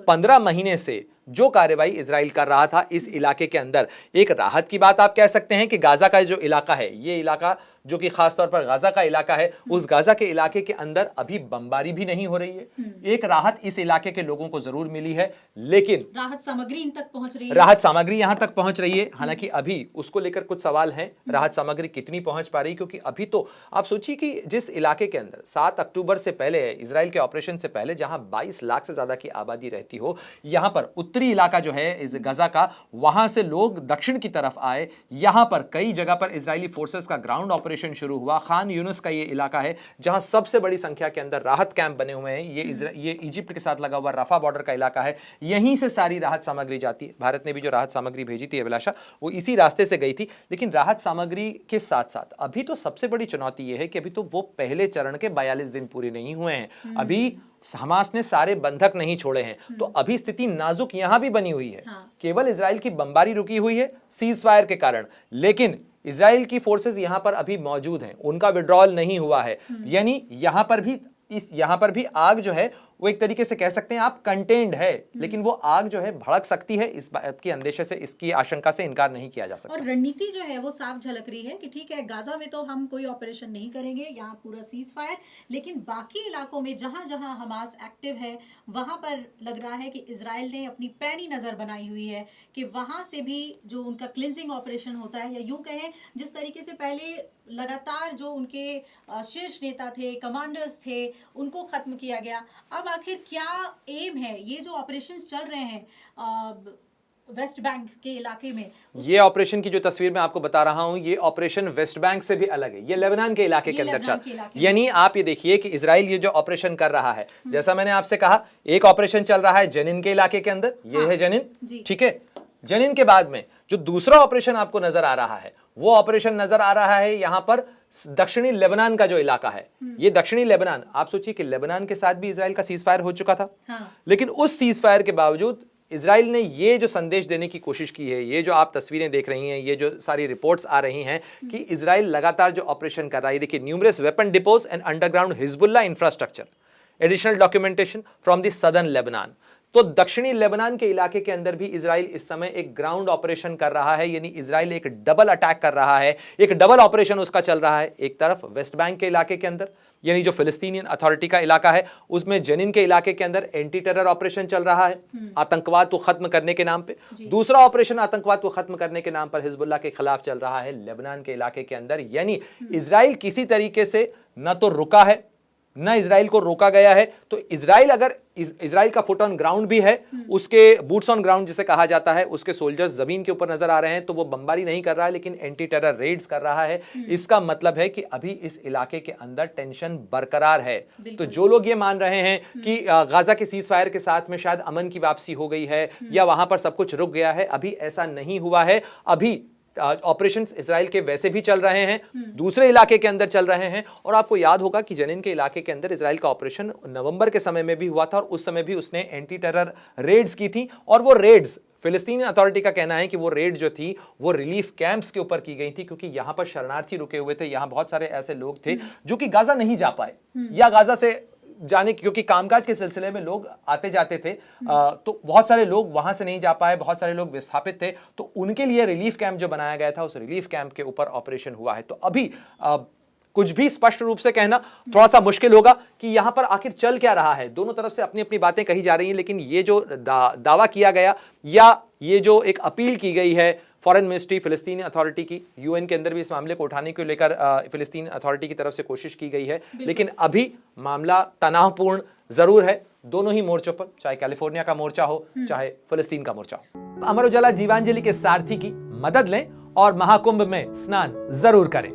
15 महीने से जो कार्रवाई इजराइल कर रहा था इस इलाके के अंदर, एक राहत की बात आप कह सकते हैं कि गाजा का जो इलाका है, ये इलाका जो कि खास तौर पर गाजा का इलाका है, उस गाजा के इलाके के अंदर अभी बमबारी भी नहीं हो रही है। एक राहत इस इलाके के लोगों को जरूर मिली है, लेकिन राहत सामग्री इन तक पहुंच रही है, राहत सामग्री यहां तक पहुंच रही है। हालांकि अभी उसको लेकर कुछ सवाल हैं, राहत सामग्री कितनी पहुंच पा रही, क्योंकि अभी तो आप सोचिए कि जिस इलाके के अंदर 7 अक्टूबर से पहले, इजराइल के ऑपरेशन से पहले, जहां 22 लाख से ज्यादा की आबादी रहती हो, यहां पर उत्तरी इलाका जो है इस गजा का, वहां से लोग दक्षिण की तरफ आए। यहां पर कई जगह पर इजरायली फोर्सेस का ग्राउंड ऑपरेशन शुरू हुआ। खान यूनुस का ये इलाका है जहां सबसे बड़ी संख्या के अंदर राहत कैंप बने हुए हैं। ये इजिप्ट के साथ लगा हुआ रफा बॉर्डर का इलाका है, यहीं से सारी राहत सामग्री जाती है। भारत ने भी जो राहत सामग्री भेजी थी अभिलाषा, वो इसी रास्ते से गई थी। लेकिन राहत सामग्री के साथ साथ अभी तो सबसे बड़ी चुनौती यह है कि अभी तो वो पहले चरण के 42 दिन पूरे नहीं हुए हैं। अभी हमास ने सारे बंधक नहीं छोड़े हैं, तो अभी स्थिति नाजुक यहां भी बनी हुई है। केवल इजराइल की बमबारी रुकी हुई है सीज फायर के कारण, लेकिन इजराइल की फोर्सेस यहां पर अभी मौजूद हैं, उनका विड्रॉल नहीं हुआ है। यानी यहां पर भी आग जो है वो एक तरीके से कह सकते हैं आप कंटेन्ड है, लेकिन वो आग जो है भड़क सकती है। इस बात की अंदेशे से, इसकी आशंका से इनकार नहीं किया जा सकता। और रणनीति जो है वो साफ झलक रही है कि ठीक है, गाजा में तो हम कोई ऑपरेशन नहीं करेंगे, यहाँ पूरा सीज फायर, लेकिन बाकी इलाकों में जहां जहां हमास एक्टिव है वहां पर लग रहा है कि इजराइल ने अपनी पैनी नजर बनाई हुई है कि वहां से भी जो उनका क्लिनजिंग ऑपरेशन होता है, या यूं कहें जिस तरीके से पहले लगातार जो उनके शीर्ष नेता थे, कमांडर्स थे, उनको खत्म किया गया। अब आखिर क्या एम है? ये जो ऑपरेशंस चल रहे हैं वेस्ट बैंक के इलाके में, ये ऑपरेशन की जो तस्वीर मैं आपको बता रहा हूं, ये ऑपरेशन वेस्ट बैंक से भी अलग है। ये लेबनान के इलाके के अंदर चल, यानी आप ये देखिए कि इजराइल ये जो ऑपरेशन कर रहा है, जैसा मैंने आपसे कहा, एक ऑपरेशन चल रहा है जेनिन के इलाके के अंदर, ये है जेनिन, ठीक है। जेनिन के बाद में जो दूसरा ऑपरेशन आपको नजर आ रहा है, वो ऑपरेशन नजर आ रहा है यहां पर दक्षिणी लेबनान का जो इलाका है। ये दक्षिणी लेबनान, आप सोचिए कि लेबनान के साथ भी इजराइल का सीज फायर हो चुका था, लेकिन उस सीज फायर के बावजूद इजराइल ने ये जो संदेश देने की कोशिश की है, ये जो आप तस्वीरें देख रही हैं, ये जो सारी रिपोर्ट्स आ रही हैं कि इजराइल लगातार जो ऑपरेशन कर रहा है, देखिए, numerous weapon depots and underground Hezbollah infrastructure, additional documentation from the southern Lebanon. तो दक्षिणी लेबनान के इलाके के अंदर भी इजराइल इस समय एक ग्राउंड ऑपरेशन कर रहा है, यानी इजराइल एक डबल अटैक कर रहा है, एक डबल ऑपरेशन उसका चल रहा है। एक तरफ वेस्ट बैंक के इलाके के अंदर, यानी जो फिलिस्तीनियन अथॉरिटी का इलाका है, उसमें जेनिन के इलाके के अंदर एंटी टेरर ऑपरेशन चल रहा है, आतंकवाद को खत्म करने के नाम पे। दूसरा ऑपरेशन आतंकवाद को खत्म करने के नाम पर हिजबुल्लाह के खिलाफ चल रहा है लेबनान के इलाके के अंदर। यानी इजराइल किसी तरीके से न तो रुका है, न इजराइल को रोका गया है। तो इजराइल, अगर इजराइल का फुट ऑन ग्राउंड भी है, उसके बूट्स ऑन ग्राउंड जिसे कहा जाता है, उसके सोल्जर्स जमीन के ऊपर नजर आ रहे हैं, तो वो बमबारी नहीं कर रहा है, लेकिन एंटी टेरर रेड्स कर रहा है। इसका मतलब है कि अभी इस इलाके के अंदर टेंशन बरकरार है। तो जो लोग ये मान रहे हैं कि गाजा के सीज फायर के साथ में शायद अमन की वापसी हो गई है या वहां पर सब कुछ रुक गया है, अभी ऐसा नहीं हुआ है। अभी ऑपरेशंस इजराइल के वैसे भी चल रहे हैं, दूसरे इलाके के अंदर चल रहे हैं। और आपको याद होगा कि जेनिन के इलाके के अंदर इजराइल का ऑपरेशन नवंबर के समय में भी हुआ था, और उस समय भी उसने एंटी टेरर रेड्स की थी। और वो रेड्स, फिलिस्तीनी अथॉरिटी का कहना है कि वो रेड जो थी वो रिलीफ कैंप्स के ऊपर की गई थी, क्योंकि यहां पर शरणार्थी रुके हुए थे। यहां बहुत सारे ऐसे लोग थे जो कि गाजा नहीं जा पाए, या गाजा से जाने, क्योंकि कामकाज के सिलसिले में लोग आते जाते थे, तो बहुत सारे लोग वहां से नहीं जा पाए, बहुत सारे लोग विस्थापित थे। तो उनके लिए रिलीफ कैंप जो बनाया गया था, उस रिलीफ कैंप के ऊपर ऑपरेशन हुआ है। तो अभी कुछ भी स्पष्ट रूप से कहना थोड़ा सा मुश्किल होगा कि यहां पर आखिर चल क्या रहा है। दोनों तरफ से अपनी अपनी बातें कही जा रही हैं, लेकिन ये जो दावा किया गया, या ये जो एक अपील की गई है फॉरेन मिनिस्ट्री फिलिस्तीनी अथॉरिटी की, यूएन के अंदर भी इस मामले को उठाने को लेकर फिलिस्तीनी अथॉरिटी की तरफ से कोशिश की गई है, लेकिन अभी मामला तनावपूर्ण जरूर है दोनों ही मोर्चों पर, चाहे कैलिफोर्निया का मोर्चा हो, चाहे फिलिस्तीन का मोर्चा हो। अमर उजाला जीवांजलि के सारथी की मदद लें और महाकुंभ में स्नान जरूर करें।